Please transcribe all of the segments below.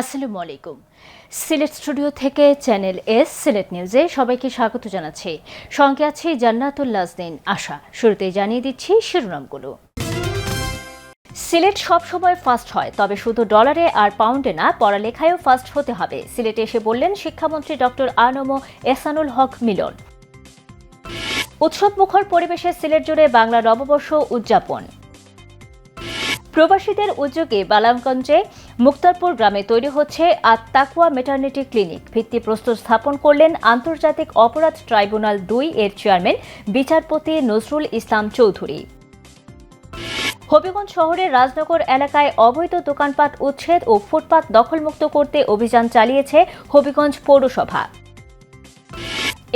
আসসালামু আলাইকুম। সিলেট স্টুডিও থেকে চ্যানেল এস সিলেট নিউজে সবাইকে স্বাগত জানাচ্ছি। সঙ্গে আছি জান্নাতুল নাজনীন আশা। শুরুতেই জানিয়ে দিচ্ছি শিরোনামগুলো। সিলেট সবসময় ফার্স্ট হয়, তবে শুধু ডলারে আর পাউন্ডে না, পড়ালেখায়ও ফার্স্ট হতে হবে, সিলেটে এসে বললেন শিক্ষামন্ত্রী ডক্টর আ.ন.ম এহসানুল হক মিলন। উৎসবমুখর পরিবেশে সিলেট জুড়ে বাংলা নববর্ষ উদযাপন। প্রবাসীদের উদ্যোগে বালামগঞ্জে মুক্তারপুর গ্রামে তৈরি হচ্ছে আত-তাকওয়া ম্যাটারনিটি ক্লিনিক। ভিত্তিপ্রস্তর স্থাপন করলেন আন্তর্জাতিক অপরাধ ট্রাইব্যুনাল ২ এর চেয়ারম্যান বিচারপতি নজরুল ইসলাম চৌধুরী। হবিগঞ্জ শহরের রাজনগর এলাকায় অবৈধ দোকানপাট উচ্ছেদ ও ফুটপাত দখলমুক্ত করতে অভিযান চালিয়েছে হবিগঞ্জ পৌরসভা।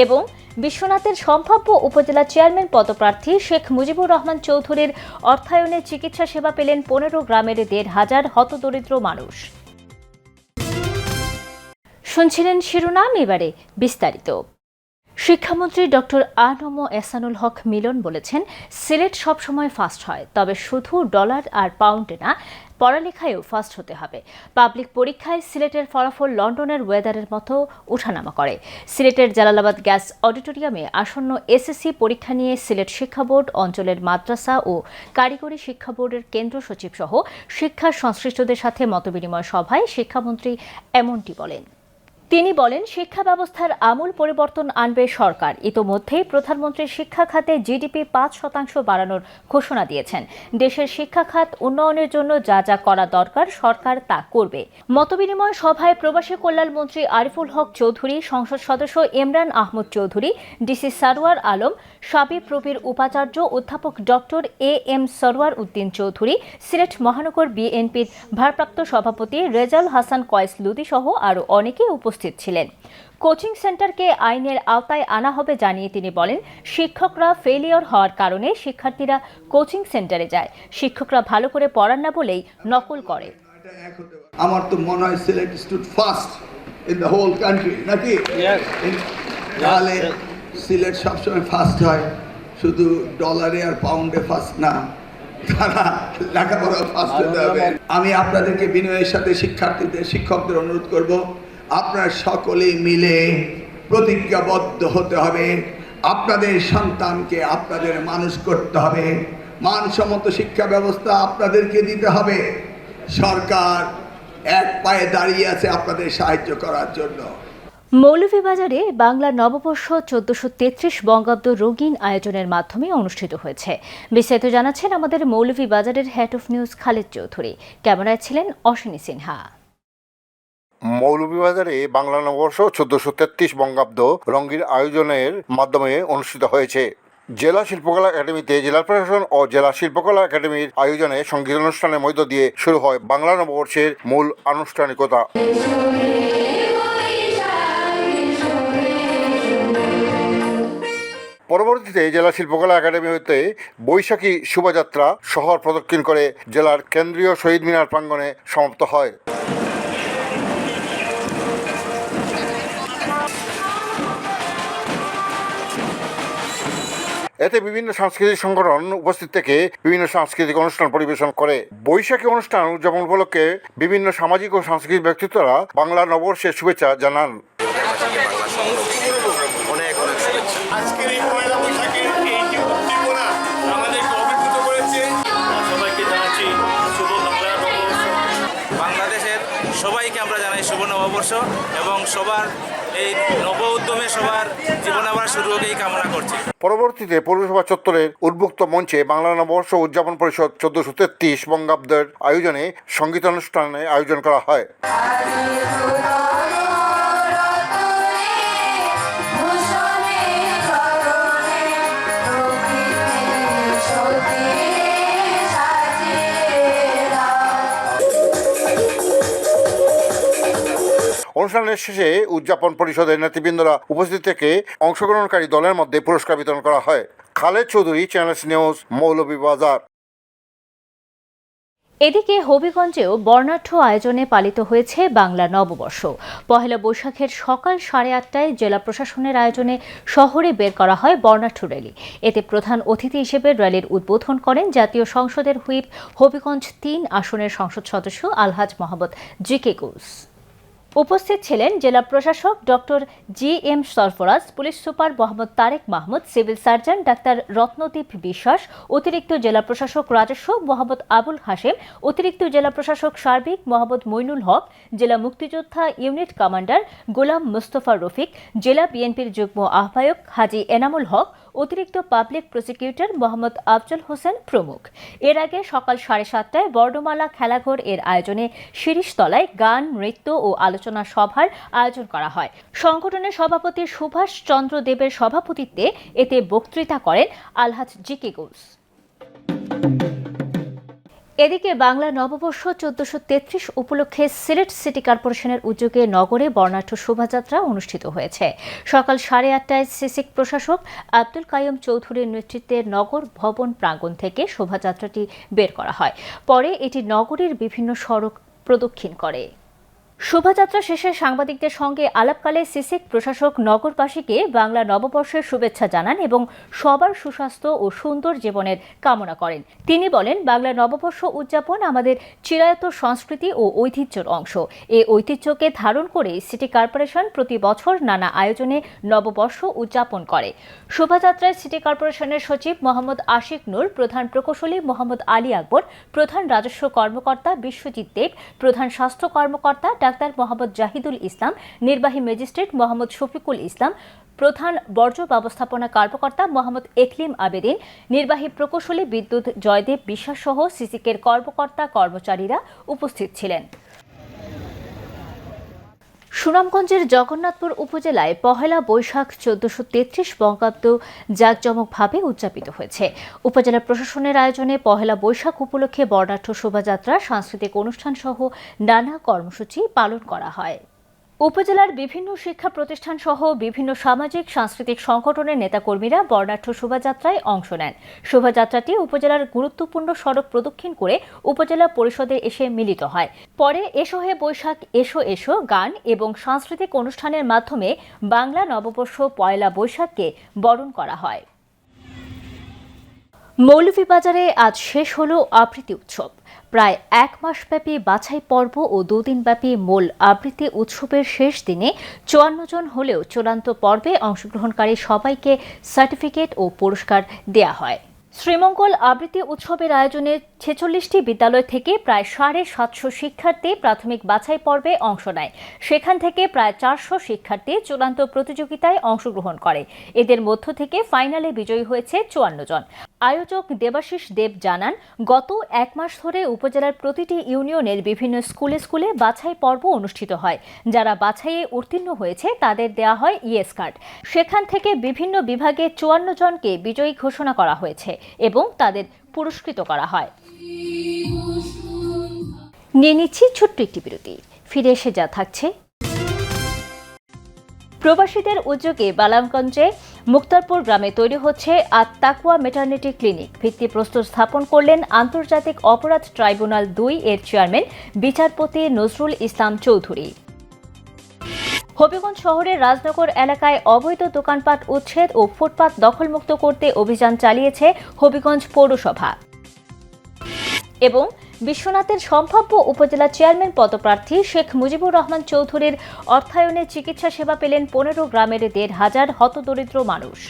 এবং বিশ্বনাথের সম্ভাব্য উপজেলা চেয়ারম্যান পদপ্রার্থী শেখ মুজিবুর রহমান চৌধুরীর অর্থায়নে চিকিৎসা সেবা পেলেন ১৫ গ্রামের ১,৫০০ হতদরিদ্র মানুষ। শুনছিলেন শিরোনাম, এবারে বিস্তারিত। শিক্ষামন্ত্রী ডক্টর আ.ন.ম এহসানুল হক মিলন বলেছেন, সিলেট সবসময় ফার্স্ট হয়, তবে শুধু ডলার আর পাউন্ডে না, পড়ালেখায়ও ফার্স্ট হতে হবে। পাবলিক পরীক্ষায় সিলেটের ফলাফল লন্ডনের ওয়েদারের মতো উঠানামা করে। সিলেটের জালালাবাদ গ্যাস অডিটোরিয়ামে আসন্ন এসএসসি পরীক্ষা নিয়ে সিলেট শিক্ষা বোর্ড, অঞ্চলের মাদ্রাসা ও কারিগরি শিক্ষা বোর্ডের কেন্দ্র সচিব সহ শিক্ষা সংশ্লিষ্টদের সাথে মতবিনিময় সভায় শিক্ষামন্ত্রী এমনটি বলেন। তিনি বলেন, শিক্ষা ব্যবস্থার আমূল পরিবর্তন আনবে সরকার। ইতোমধ্যেই প্রধানমন্ত্রী শিক্ষা খাতে জিডিপি ৫% বাড়ানোর ঘোষণা দিয়েছেন। দেশের শিক্ষা খাত উন্নয়নের জন্য যা যা করা দরকার সরকার তা করবে। মতবিনিময় সভায় প্রবাসী কল্যাণমন্ত্রী আরিফুল হক চৌধুরী, সংসদ সদস্য ইমরান আহমদ চৌধুরী, ডিসি সারোয়ার আলম, সাবি প্রবীর উপাচার্য অধ্যাপক ডক্টর এ.এম সরওয়ার উদ্দিন চৌধুরী, সিলেট মহানগর বিএনপির ভারপ্রাপ্ত সভাপতি রেজাউল হাসান কয়েস লুদি সহ আরও অনেকে উপস্থিত ছিলেন। কোচিং সেন্টারকে আইনের আওতায় আনা হবে জানিয়ে তিনি বলেন, শিক্ষকরা ফেলিওর হওয়ার কারণে শিক্ষার্থীরা কোচিং সেন্টারে যায়। শিক্ষকরা ভালো করে পড়ান না বলেই নকল করে। আমার তো মনে হয় Sylhet stood first in the whole country, নাকি? তাহলে সিলেট সবসময় ফার্স্ট হয়, শুধু ডলারে আর পাউন্ডে ফার্স্ট না, তারা লেখাপড়া ফার্স্ট হতে হবে। আমি আপনাদেরকে বিনয়ের সাথে শিক্ষকদের অনুরোধ করব, আপনারা সকলে মিলে প্রতিজ্ঞাবদ্ধ হতে হবে। আপনাদের সন্তানকে আপনাদের মানুষ করতে হবে, মানসম্মত শিক্ষা ব্যবস্থা আপনাদেরকে দিতে হবে। সরকার এক পায়ে দাঁড়িয়ে আছে আপনাদের সাহায্য করার জন্য। মৌলভীবাজারে বাংলা নববর্ষ ১৪৩৩ বঙ্গাব্দ রঙিন আয়োজনের মাধ্যমে অনুষ্ঠিত হয়েছে। বিস্তারিত জানাচ্ছেন আমাদের মৌলভীবাজারের head of news Khaled Chowdhury. ক্যামেরায় ছিলেন অশ্বিনী সিনহা। মৌলভীবাজারে বাংলা নববর্ষ ১৪৩৩ বঙ্গাব্দ রঙিন আয়োজনের মাধ্যমে অনুষ্ঠিত হয়েছে। জেলা শিল্পকলা একাডেমিতে জেলা প্রশাসন ও জেলা শিল্পকলা একাডেমির আয়োজনে সঙ্গীত অনুষ্ঠানের মধ্য দিয়ে শুরু হয় বাংলা নববর্ষের মূল আনুষ্ঠানিকতা। পরবর্তীতে জেলা শিল্পকলা একাডেমি হতে বৈশাখী শোভাযাত্রা শহর প্রদক্ষিণ করে জেলার কেন্দ্রীয় শহীদ মিনার প্রাঙ্গণে সমাপ্ত হয়। এতে বিভিন্ন সাংস্কৃতিক সংগঠন উপস্থিত থেকে বিভিন্ন সাংস্কৃতিক অনুষ্ঠান পরিবেশন করে। বৈশাখী অনুষ্ঠান উদযাপন উপলক্ষে বিভিন্ন সামাজিক ও সাংস্কৃতিক ব্যক্তিত্বরা বাংলা নববর্ষের শুভেচ্ছা জানান। আজকের এই পয়লা বৈশাখের এই যে উদ্দীপনা আমাদেরকে অভিভূত করেছে, সবাইকে জানাচ্ছি শুভ বাংলা নববর্ষ। বাংলাদেশের সবাইকে আমরা জানাই শুভ নববর্ষ এবং সবার এই নব উদ্যমে সবার জীবন আবার শুরু হোক এই কামনা করছি। পরবর্তীতে পৌরসভা চত্বরের উদ্বুক্ত মঞ্চে বাংলা নববর্ষ উদযাপন পরিষদ ১৪৩৩ বঙ্গাব্দের আয়োজনে সঙ্গীতানুষ্ঠানের আয়োজন করা হয়। অনুষ্ঠানের শেষে উদযাপন পরিষদের নেতৃবৃন্দরা উপস্থিত থেকে অংশগ্রহণকারী দলের মধ্যে পুরস্কার বিতরণ করা হয়। Khaled Chowdhury, channel news, Moulvibazar. এদিকে হবিগঞ্জেও বর্ণাঢ্য আয়োজনে পালিত হয়েছে বাংলা নববর্ষ। পহেলা বৈশাখের সকাল 8:30টায় জেলা প্রশাসনের আয়োজনে শহরে বের করা হয় বর্ণাঢ্য র্যালি। এতে প্রধান অতিথি হিসেবে র্যালির উদ্বোধন করেন জাতীয় সংসদের হুইপ হবিগঞ্জ ৩ আসনের সংসদ সদস্য আলহাজ মোহাম্মদ জিকে কুস। উপস্থিত ছিলেন জেলা প্রশাসক doctor GM. Sarfaraz, police super Mohammad Tarek Mahmud, civil surgeon ডাক্তার রত্নদীপ বিশ্বাস, অতিরিক্ত জেলা প্রশাসক রাজস্ব মোহাম্মদ আবুল হাশেম, অতিরিক্ত জেলা প্রশাসক সার্বিক মোহাম্মদ মইনুল হক, জেলা মুক্তিযোদ্ধা ইউনিট কমান্ডার গোলাম মুস্তফা রফিক, জেলা বিএনপির যুগ্ম আহ্বায়ক হাজী এনামুল হক, অতিরিক্ত পাবলিক প্রসিকিউটর মোহাম্মদ আফজল হোসেন প্রমুখ। এর আগে সকাল 7:30টায় বর্ণমালা খেলাঘর এর আয়োজনে শিরিষতলায় গান, নৃত্য ও আলোচনা সভার আয়োজন করা হয়। সংগঠনের সভাপতি সুভাষ চন্দ্র দেবের সভাপতিত্বে এতে বক্তৃতা করেন আলহাজ জিকে কুস। এদিকে বাংলা নববর্ষ 1433 উপলক্ষে সিলেট সিটি কর্পোরেশনের উদ্যোগে নগরে বর্ণাঢ্য শোভাযাত্রা অনুষ্ঠিত হয়েছে। সকাল 8:30টায় সিসিক প্রশাসক আব্দুল কাইয়ুম চৌধুরীর নেতৃত্বে নগর ভবন প্রাঙ্গণ থেকে শোভাযাত্রাটি বের করা হয়। পরে এটি নগরীর বিভিন্ন সড়ক প্রদক্ষিণ করে। শোভাযাত্রা শেষে সাংবাদিকদের সঙ্গে আলাপকালে সিসিক প্রশাসক নগরবাসীকে বাংলা নববর্ষের শুভেচ্ছা জানান এবং সবার সুস্বাস্থ্য ও সুন্দর জীবনের কামনা করেন। তিনি বলেন, বাংলা নববর্ষ উদযাপন আমাদের চিরায়ত সংস্কৃতি ও ঐতিহ্যের অংশ। এই ঐতিহ্যকে ধারণ করে সিটি কর্পোরেশন প্রতি বছর নানা আয়োজনে নববর্ষ উদযাপন করে। শোভাযাত্রায় সিটি কর্পোরেশনের সচিব মোহাম্মদ আশিক নূর, প্রধান প্রকৌশলী মোহাম্মদ আলী আকবর, প্রধান রাজস্ব কর্মকর্তা বিশ্বজিৎ দেব, প্রধান স্বাস্থ্য কর্মকর্তা ডাক্তার মোহাম্মদ জাহিদুল ইসলাম, নির্বাহী ম্যাজিস্ট্রেট মোহাম্মদ শফিকুল ইসলাম, প্রধান বর্জ্য ব্যবস্থাপনা কর্মকর্তা মোহাম্মদ একলিম আবেদিন, নির্বাহী প্রকৌশলী বিদ্যুৎ জয়দেব বিশ্বাস সহ সিসিকের কর্মকর্তা কর্মচারীরা উপস্থিত ছিলেন। সুনামগঞ্জের জগন্নাথপুর উপজেলায় পহেলা বৈশাখ 1433 বঙ্গাব্দ জাঁকজমকভাবে উদযাপিত হয়েছে। উপজেলা প্রশাসনের আয়োজনে পহেলা বৈশাখ উপলক্ষে বর্ণাঢ্য শোভাযাত্রা, সাংস্কৃতিক অনুষ্ঠান সহ নানা কর্মসূচি পালন করা হয়। উপজেলার বিভিন্ন শিক্ষা প্রতিষ্ঠান সহ বিভিন্ন সামাজিক সাংস্কৃতিক সংগঠনের নেতাকর্মীরা বর্ণাঢ্য শোভাযাত্রায় অংশ নেন। শোভাযাত্রাটি উপজেলার গুরুত্বপূর্ণ সড়ক প্রদক্ষিণ করে উপজেলা পরিষদে এসে মিলিত হয়। পরে এসো হে বৈশাখ এসো এসো গান এবং সাংস্কৃতিক অনুষ্ঠানের মাধ্যমে বাংলা নববর্ষ পয়লা বৈশাখকে বরণ করা হয়। মৌলভীবাজারে আজ শেষ হল আবৃত্তি উৎসব। প্রায় 1 মাসব্যাপী বাছাই পর্ব ও 2 দিনব্যাপী মূল আবৃত্তি উৎসবের শেষ দিনে 54 জন হলেও চূড়ান্ত পর্বে অংশগ্রহণকারী সবাইকে সার্টিফিকেট ও পুরস্কার দেয়া হয়। শ্রীমঙ্গল আবৃত্তি উৎসবের আয়োজনে 46টি বিদ্যালয় থেকে প্রায় 750 শিক্ষার্থী প্রাথমিক বাছাই পর্বে অংশ নেয়। সেখান থেকে প্রায় 400 শিক্ষার্থী চূড়ান্ত প্রতিযোগিতায় অংশগ্রহণ করে। এদের মধ্য থেকে ফাইনালে বিজয়ী হয়েছে 54 জন। আয়োজক দেবাশিস দেব জানান, গত 1 মাস ধরে উপজেলার প্রতিটি ইউনিয়নের বিভিন্ন স্কুলে স্কুলে বাছাই পর্ব অনুষ্ঠিত হয়। যারা বাছাইয়ে উত্তীর্ণ হয়েছে তাদের দেয়া হয় ইএস কার্ড। সেখান থেকে বিভিন্ন বিভাগে 54 জনকে বিজয়ী ঘোষণা করা হয়েছে এবং তাদের পুরস্কৃত করা হয়। নিয়ে নিচ্ছি ছোট্ট একটি বিরতি। ফিরে এসে যা থাকছে, প্রবাসীদের উদ্যোগে বালামগঞ্জে মুক্তারপুর গ্রামে তৈরি হচ্ছে আত তাকওয়া ম্যাটারনিটি ক্লিনিক। ভিত্তিপ্রস্তর স্থাপন করলেন আন্তর্জাতিক অপরাধ ট্রাইব্যুনাল 2 এর চেয়ারম্যান বিচারপতি নজরুল ইসলাম চৌধুরী। হবিগঞ্জ শহরের রাজনগর এলাকায় অবৈধ দোকানপাট উচ্ছেদ ও ফুটপাত দখলমুক্ত করতে অভিযান চালিয়েছে হবিগঞ্জ পৌরসভা। এবং বিশ্বনাথের সম্ভাব্য উপজেলা চেয়ারম্যান পদপ্রার্থী শেখ মুজিবুর রহমান চৌধুরীর অর্থায়নে চিকিৎসা সেবা পেলেন 15 গ্রামের 1,500 হতদরিদ্র মানুষ।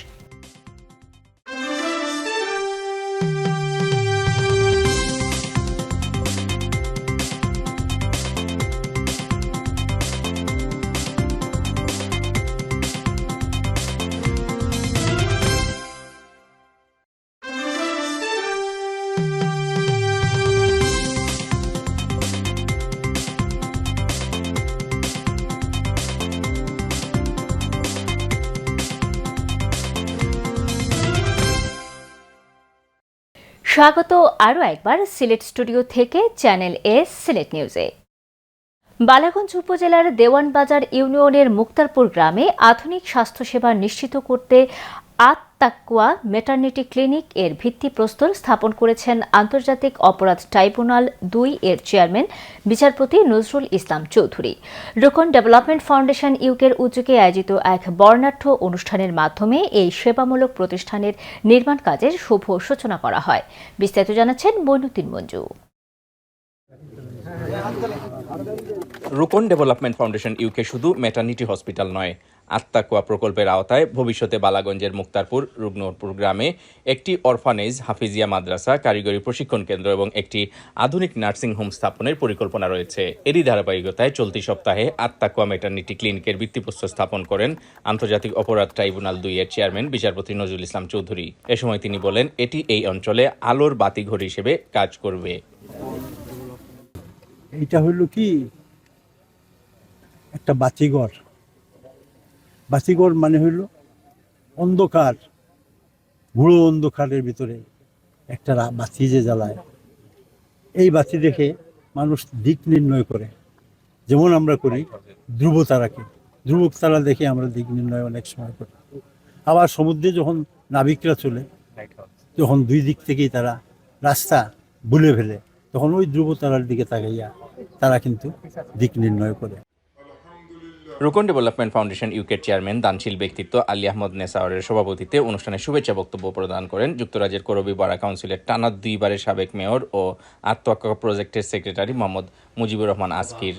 স্বাগত আরও একবার সিলেট স্টুডিও থেকে চ্যানেল এস সিলেট নিউজে। বালাগঞ্জ উপজেলার দেওয়ানবাজার ইউনিয়নের মুক্তারপুর গ্রামে আধুনিক স্বাস্থ্যসেবা নিশ্চিত করতে আত আত্মাকুয়া মেটার্নিটি ক্লিনিক এর ভিত্তিপ্রস্তর স্থাপন করেছেন আন্তর্জাতিক অপরাধ ট্রাইব্যুনাল ২ এর চেয়ারম্যান বিচারপতি নজরুল ইসলাম চৌধুরী। রোকন ডেভেলপমেন্ট ফাউন্ডেশন ইউকের উদ্যোগে আয়োজিত এক বর্ণাঢ্য অনুষ্ঠানের মাধ্যমে এই সেবামূলক প্রতিষ্ঠানের নির্মাণ কাজের শুভ সূচনা করা হয়। বিস্তারিত জানাচ্ছেন মইনুদ্দিন মঞ্জু। রোকন ডেভেলপমেন্ট ফাউন্ডেশন ইউকে শুধু ম্যাটার্নিটি হসপিটাল নয়, আত্মাকুয়া প্রকল্পের আওতায় ভবিষ্যতে বালাগঞ্জের মুক্তারপুর রুগ্নপুর গ্রামে একটি অরফানেজ, হাফিজিয়া মাদ্রাসা, কারিগরি প্রশিক্ষণ কেন্দ্র এবং একটি আধুনিক নার্সিং হোম স্থাপনের পরিকল্পনা রয়েছে। এরই ধারাবাহিকতায় চলতি সপ্তাহে আত্মাকুয়া মেটার্নিটি ক্লিনিকের ভিত্তিপ্রস্তর স্থাপন করেন আন্তর্জাতিক অপরাধ ট্রাইব্যুনাল ২ এর চেয়ারম্যান বিচারপতি নজরুল ইসলাম চৌধুরী। এ সময় তিনি বলেন, এটি এই অঞ্চলে আলোর বাতিঘর হিসেবে কাজ করবে। এইটা হইল কি একটা বাতিঘর। বাতিঘর মানে হইল অন্ধকার, গুঁড়ো অন্ধকারের ভিতরে একটা বাতি যে জ্বালায়, এই বাতি দেখে মানুষ দিক নির্ণয় করে। যেমন আমরা করি ধ্রুবতারাকে, ধ্রুবতারা দেখে আমরা দিক নির্ণয় অনেক সময় করি। আবার সমুদ্রে যখন নাবিকরা চলে, যখন দুই দিক থেকেই তারা রাস্তা ভুলে ফেলে, তখন ওই ধ্রুবতারার দিকে তাকাইয়া তারা কিন্তু দিক নির্ণয় করে। রোকন ডেভেলপমেন্ট ফাউন্ডেশন ইউকের চেয়ারম্যান দানশীল ব্যক্তিত্ব আলী আহমদ নেসাওয়ারের সভাপতিত্বে অনুষ্ঠানে শুভেচ্ছা বক্তব্য প্রদান করেন যুক্তরাজ্যের করবি বারা কাউন্সিলের টানা 2 বারের সাবেক মেয়র ও আত্মাকুয়া প্রজেক্টের সেক্রেটারি মোহাম্মদ মুজিবুর রহমান আজকির।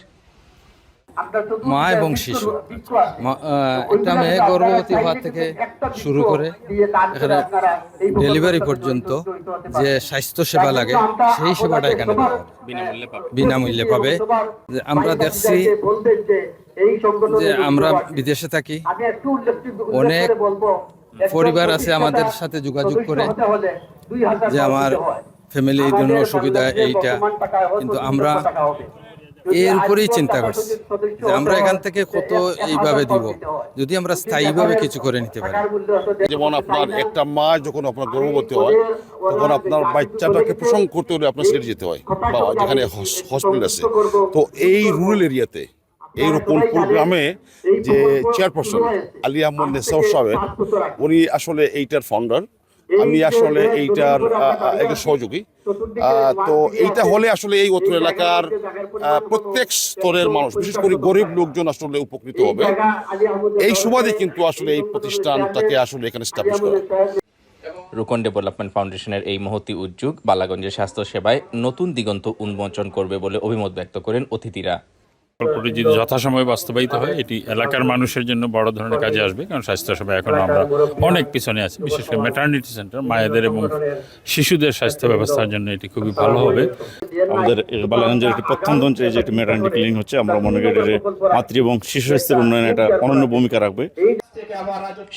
মা এবং শিশু, একটা মেয়ে গর্ভবতী হওয়া থেকে শুরু করে এখানে ডেলিভারি পর্যন্ত যে স্বাস্থ্য সেবা লাগে, সেই সেবাটা এখানে বিনামূল্যে পাবে। আমরা দেখছি যে আমরা বিদেশে থাকি, অনেক পরিবার আছে আমাদের সাথে যোগাযোগ করে যে আমার ফ্যামিলির জন্য অসুবিধা এইটা, কিন্তু আমরা এর উপরেই চিন্তা করছি যে আমরা এখান থেকে কত এইভাবে দিব, যদি আমরা স্থায়ীভাবে কিছু করে নিতে পারি। যেমন আপনার একটা মা যখন আপনার গর্ভবতী হয়, তখন আপনার বাচ্চাটাকে প্রসব করতে হলে আপনার সিলেট যেতে হয় বা যেখানে হসপিটাল আছে। তো এই রুরাল এরিয়াতে এই রকমপুর গ্রামে যে চেয়ারপারসন আলী আহমদ নেসাওয়ার সাহেব, উনি আসলে এইটার ফাউন্ডার, আমি আসলে এইটার একজন সহযোগী। তো এইটা হলে আসলে এই অত্র এলাকার প্রত্যেক স্তরের মানুষ, বিশেষ করে গরিব লোকজন আসলে উপকৃত হবে। এই সুবাদে কিন্তু আসলে এই প্রতিষ্ঠানটাকে আসলে এখানে স্টাবলিশ করা। রোকন ডেভেলপমেন্ট ফাউন্ডেশনের এই মহতী উদ্যোগ বালাগঞ্জের স্বাস্থ্য সেবায় নতুন দিগন্ত উন্মোচন করবে বলে অভিমত ব্যক্ত করেন অতিথিরা। প্রকল্পটি যদি যথাসময়ে বাস্তবায়িত হয়, এটি এলাকার মানুষের জন্য বড় ধরনের কাজে আসবে। কারণ স্বাস্থ্যসেবা এখনো আমরা অনেক পিছনে আছি, বিশেষ করে ম্যাটার্নিটি সেন্টার, মায়েদের এবং শিশুদের স্বাস্থ্য ব্যবস্থার জন্য এটি খুবই ভালো হবে। আমাদের বালাগঞ্জের একটি প্রত্যন্ত অঞ্চলে যে একটি ম্যাটার্নিটি ক্লিনিক হচ্ছে, আমরা মনে করি যে মাতৃ এবং শিশু স্বাস্থ্যের উন্নয়নে এটা অনন্য ভূমিকা রাখবে।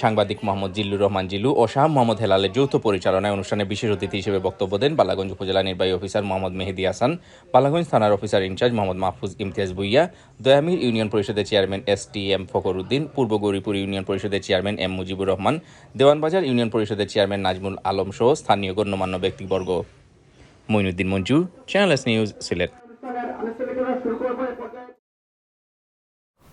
সাংবাদিক মোহাম্মদ জিল্লুর রহমান জিল্লু ও শাহ মোহাম্মদ হেলালের যৌথ পরিচালনায় অনুষ্ঠানে বিশেষ অতিথি হিসেবে বক্তব্য দেন বালাগঞ্জ উপজেলা নির্বাহী অফিসার মোহাম্মদ মেহেদি হাসান, বালাগঞ্জ থানার officer in charge Mohammad Mahfuz Imtiaz Bhuiyan, Dayamir union পরিষদের চেয়ারম্যান STM ফখরুদ্দিন, পূর্ব গৌরীপুর ইউনিয়ন পরিষদের chairman M Mujibur Rahman, Dewanbazar union পরিষদের চেয়ারম্যান নাজমুল আলম সহ স্থানীয় গণ্যমান্য ব্যক্তিবর্গ। Moinuddin Manju, channel S news, Sylhet.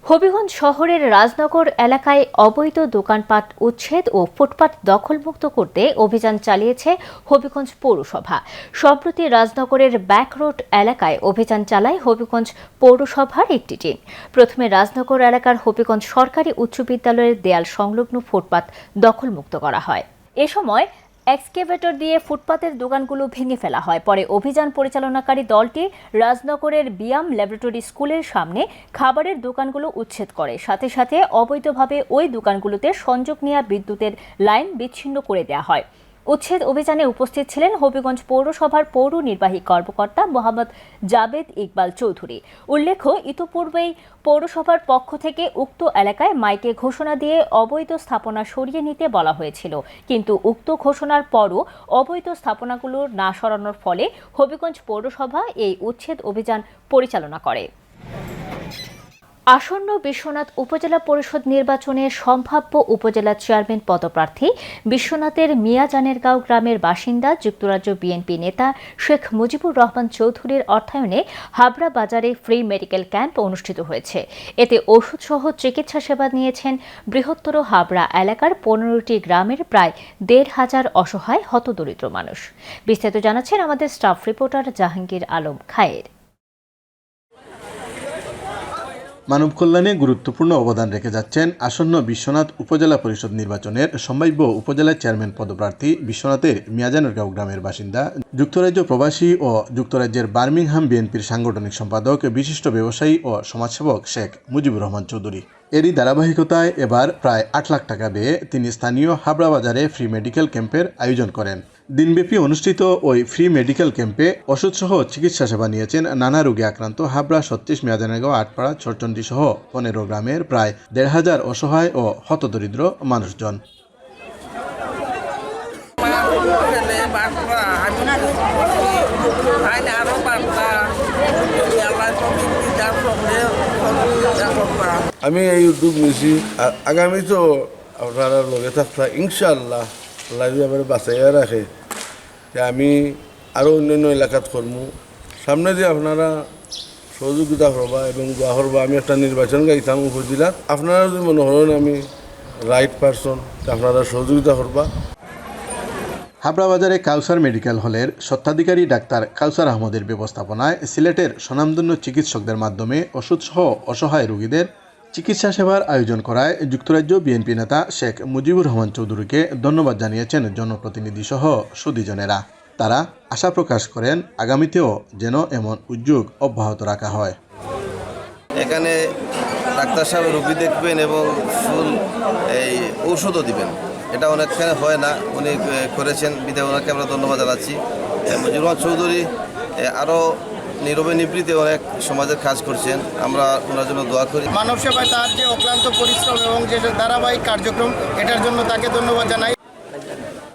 Habiganj শহরের রাজনগর এলাকায় অবৈধ দোকানপাট উচ্ছেদ ও ফুটপাত দখলমুক্ত করতে অভিযান চালিয়েছে হবিগঞ্জ পৌরসভা। সম্প্রতি রাজনগরের ব্যাক রোড এলাকায় অভিযান চালায় হবিগঞ্জ পৌরসভার একটি টিম। প্রথমে রাজনগর এলাকার হবিগঞ্জ সরকারি উচ্চ বিদ্যালয়ের দেয়াল সংলগ্ন ফুটপাত দখলমুক্ত করা হয়। এ সময় এক্সকেভেটর দিয়ে ফুটপাতের দোকানগুলো ভেঙে ফেলা হয়। পরে অভিযান পরিচালনাকারী দলটি রাজনগরের বিয়াম ল্যাবরেটরি স্কুলের সামনে খাবারের দোকানগুলো উচ্ছেদ করে, সাথে সাথে অবৈধভাবে ওই দোকানগুলোতে সংযোগ নেওয়া বিদ্যুতের লাইন বিচ্ছিন্ন করে দেওয়া হয়। উচ্ছেদ অভিযানে উপস্থিত ছিলেন হবিগঞ্জ পৌরসভার পৌর নির্বাহী কর্মকর্তা মোহাম্মদ জাবেদ ইকবাল চৌধুরী। উল্লেখ্য, ইতোপূর্বেই পৌরসভার পক্ষ থেকে উক্ত এলাকায় মাইকে ঘোষণা দিয়ে অবৈধ স্থাপনা সরিয়ে নিতে বলা হয়েছিল, কিন্তু উক্ত ঘোষণার পরও অবৈধ স্থাপনাগুলো না সরানোর ফলে হবিগঞ্জ পৌরসভা এই উচ্ছেদ অভিযান পরিচালনা করে। আসন্ন বিশ্বনাথ উপজেলা পরিষদ নির্বাচনে সম্ভাব্য উপজেলা চেয়ারম্যান পদপ্রার্থী বিশ্বনাথের মিয়াজানেরগাঁও গ্রামের বাসিন্দা যুক্তরাজ্য বিএনপি নেতা শেখ মুজিবুর রহমান চৌধুরীর অর্থায়নে হাবড়া বাজারে ফ্রি মেডিকেল ক্যাম্প অনুষ্ঠিত হয়েছে। এতে ওষুধসহ চিকিৎসা সেবা নিয়েছেন বৃহত্তর হাবড়া এলাকার 15টি গ্রামের প্রায় 1,500 অসহায় হতদরিদ্র মানুষ। বিস্তারিত জানাচ্ছেন আমাদের স্টাফ রিপোর্টার জাহাঙ্গীর আলম খায়ের। মানব কল্যাণে গুরুত্বপূর্ণ অবদান রেখে যাচ্ছেন আসন্ন বিশ্বনাথ উপজেলা পরিষদ নির্বাচনের সম্ভাব্য উপজেলা চেয়ারম্যান পদপ্রার্থী বিশ্বনাথের মিয়াজানেরগাঁও গ্রামের বাসিন্দা যুক্তরাজ্য প্রবাসী ও যুক্তরাজ্যের বার্মিংহাম বিএনপির সাংগঠনিক সম্পাদক বিশিষ্ট ব্যবসায়ী ও সমাজসেবক শেখ মুজিবুর রহমান চৌধুরী। এরই ধারাবাহিকতায় এবার প্রায় 8 লাখ টাকা ব্যয়ে তিনি স্থানীয় হাবড়া বাজারে ফ্রি মেডিকেল ক্যাম্পের আয়োজন করেন। দিনব্যাপী অনুষ্ঠিত ওই ফ্রি মেডিকেল ক্যাম্পে ওষুধসহ চিকিৎসা সেবা নিয়েছেন নানা রোগে আক্রান্ত হাবড়া 36 মিয়াজানেরগাঁও 8পাড়া চরচণ্ডী সহ 15 গ্রামের প্রায় 1,500 অসহায় ও হতদরিদ্র মানুষজন। আমি এই উদ্যোগ নিয়েছি, আগামী তো আপনারা লগে থাকতা ইনশাআল্লাহ আল্লাহ যদি আমার বাঁচাইয়া রাখে আমি আরও অন্যান্য এলাকাত করবো। সামনে দিয়ে আপনারা সহযোগিতা করবা এবং দোয়া করবা। আমি একটা নির্বাচন গাইতাম উপজেলার, আপনারা যদি মনে করেন আমি রাইট পারসন আপনারা সহযোগিতা করবা। হাবড়া বাজারে কাউসার মেডিকেল হলের স্বত্বাধিকারী ডাক্তার কাউসার আহমদের ব্যবস্থাপনায় সিলেটের স্বনামধন্য চিকিৎসকদের মাধ্যমে ওষুধসহ অসহায় রোগীদের চিকিৎসা সেবার আয়োজন করায় যুক্তরাজ্য বিএনপি নেতা শেখ মুজিবুর রহমান চৌধুরীকে ধন্যবাদ জানিয়েছেন জনপ্রতিনিধি সহ সুধীজনেরা। তারা আশা প্রকাশ করেন আগামীতেও যেন এমন উদ্যোগ অব্যাহত রাখা হয়। এখানে ডাক্তার সাহেব রোগী দেখবেন এবং ফুল এই ঔষধও দিবেন, এটা অনেকখানে হয় না, উনি করেছেন বিধায় ওনাকে আমরা ধন্যবাদ জানাচ্ছি। মুজিবুর রহমান চৌধুরী আরও নীরবে নিবৃত্তে অনেক সমাজের কাজ করছেন, আমরা ওনার জন্য দোয়া করি। মানব সেবায় তার যে অক্লান্ত পরিশ্রম এবং যে ধারাবাহিক কার্যক্রম, এটার জন্য তাকে ধন্যবাদ জানাই।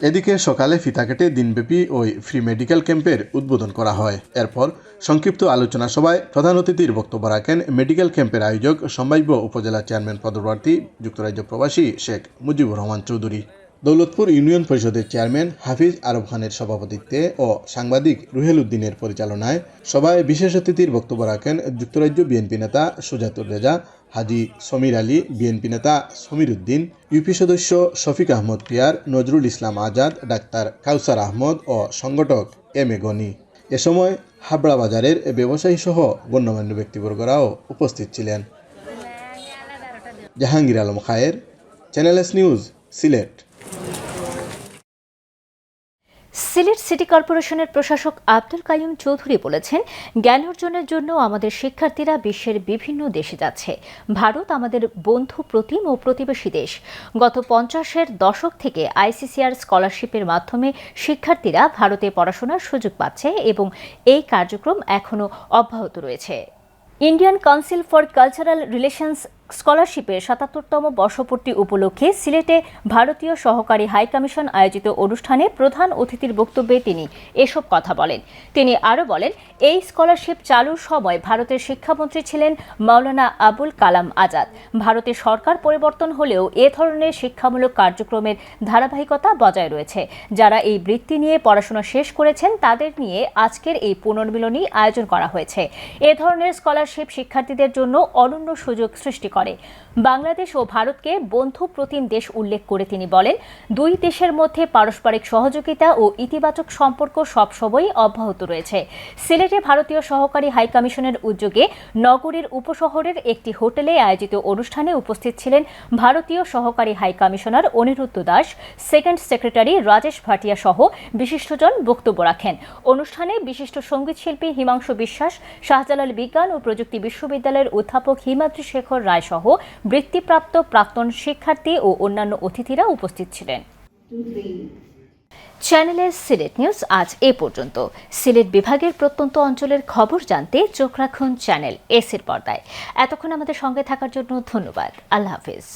এদিকে সকালে ফিতা কেটে দিনব্যাপী ওই ফ্রি মেডিকেল ক্যাম্পের উদ্বোধন করা হয়। এরপর সংক্ষিপ্ত আলোচনা সভায় প্রধান অতিথির বক্তব্য রাখেন মেডিকেল ক্যাম্পের আয়োজক সম্ভাব্য উপজেলা চেয়ারম্যান পদপ্রার্থী যুক্তরাজ্য প্রবাসী শেখ মুজিবুর রহমান চৌধুরী। দৌলতপুর ইউনিয়ন পরিষদের চেয়ারম্যান হাফিজ আরব খানের সভাপতিত্বে ও সাংবাদিক রুহেল উদ্দিনের পরিচালনায় সভায় বিশেষ অতিথির বক্তব্য রাখেন যুক্তরাজ্য বিএনপি নেতা সুজাতুর রেজা, হাজি সমীর আলী, বিএনপি নেতা সমীর উদ্দিন, ইউপি সদস্য শফিক আহমদ পিয়ার, নজরুল ইসলাম আজাদ, ডাক্তার কাউসার আহমদ ও সংগঠক এম এ গনি। এ সময় হাবড়া বাজারের ব্যবসায়ী সহ গণ্যমান্য ব্যক্তিবর্গরাও উপস্থিত ছিলেন। Jahangir Alam Khayer, channel S news, Sylhet. Sylhet city কর্পোরেশনের প্রশাসক আব্দুল কাইয়ুম চৌধুরী বলেছেন, জ্ঞান অর্জনের জন্য আমাদের শিক্ষার্থীরা বিশ্বের বিভিন্ন দেশে যাচ্ছে। ভারত আমাদের বন্ধু, প্রতিম ও প্রতিবেশী দেশ। গত 50-এর দশক থেকে আইসিসিআর স্কলারশিপের মাধ্যমে শিক্ষার্থীরা ভারতে পড়াশোনার সুযোগ পাচ্ছে এবং এই কার্যক্রম এখনও অব্যাহত রয়েছে। Indian council for cultural relations স্কলারশিপের ৭৭তম বর্ষপূর্তি উপলক্ষে সিলেটে ভারতীয় সহকারী হাইকমিশন আয়োজিত অনুষ্ঠানে প্রধান অতিথির বক্তব্যে তিনি এসব কথা বলেন। তিনি আরও বলেন, এই স্কলারশিপ চালুর সময় ভারতের শিক্ষামন্ত্রী ছিলেন মাওলানা আবুল কালাম আজাদ। ভারতের সরকার পরিবর্তন হলেও এ ধরনের শিক্ষামূলক কার্যক্রমের ধারাবাহিকতা বজায় রয়েছে। যারা এই বৃত্তি নিয়ে পড়াশোনা শেষ করেছেন তাদের নিয়ে আজকের এই পুনর্মিলনী আয়োজন করা হয়েছে। এ ধরনের স্কলারশিপ শিক্ষার্থীদের জন্য অনন্য সুযোগ সৃষ্টি করে। বাংলাদেশ ও ভারতকে বন্ধু প্রতিম দেশ উল্লেখ করে তিনি বলেন, দুই দেশের মধ্যে পারস্পরিক সহযোগিতা ও ইতিবাচক সম্পর্ক সবসময়ই অব্যাহত রয়েছে। সিলেটে ভারতীয় সহকারী হাইকমিশনের উদ্যোগে নগরীর উপশহরের একটি হোটেলে আয়োজিত অনুষ্ঠানে উপস্থিত ছিলেন ভারতীয় সহকারী high commissioner Aniruddha Das, second secretary Rajesh Bhatia সহ বিশিষ্টজন বক্তব্য রাখেন। অনুষ্ঠানে বিশিষ্ট সঙ্গীতশিল্পী হিমাংশু বিশ্বাস, শাহজালাল বিজ্ঞান ও প্রযুক্তি বিশ্ববিদ্যালয়ের অধ্যাপক হিমাদ্রি শেখর রায় সহ বৃত্তিপ্রাপ্ত প্রাক্তন শিক্ষার্থী ও অন্যান্য অতিথিরা উপস্থিত ছিলেন। চ্যানেলের সিলেট নিউজ আজ এ পর্যন্ত। সিলেট বিভাগের প্রত্যন্ত অঞ্চলের খবর জানতে চোখ রাখুন চ্যানেল এস এর পর্দায়। এতক্ষণ আমাদের সঙ্গে থাকার জন্য ধন্যবাদ। আল্লাহ হাফেজ।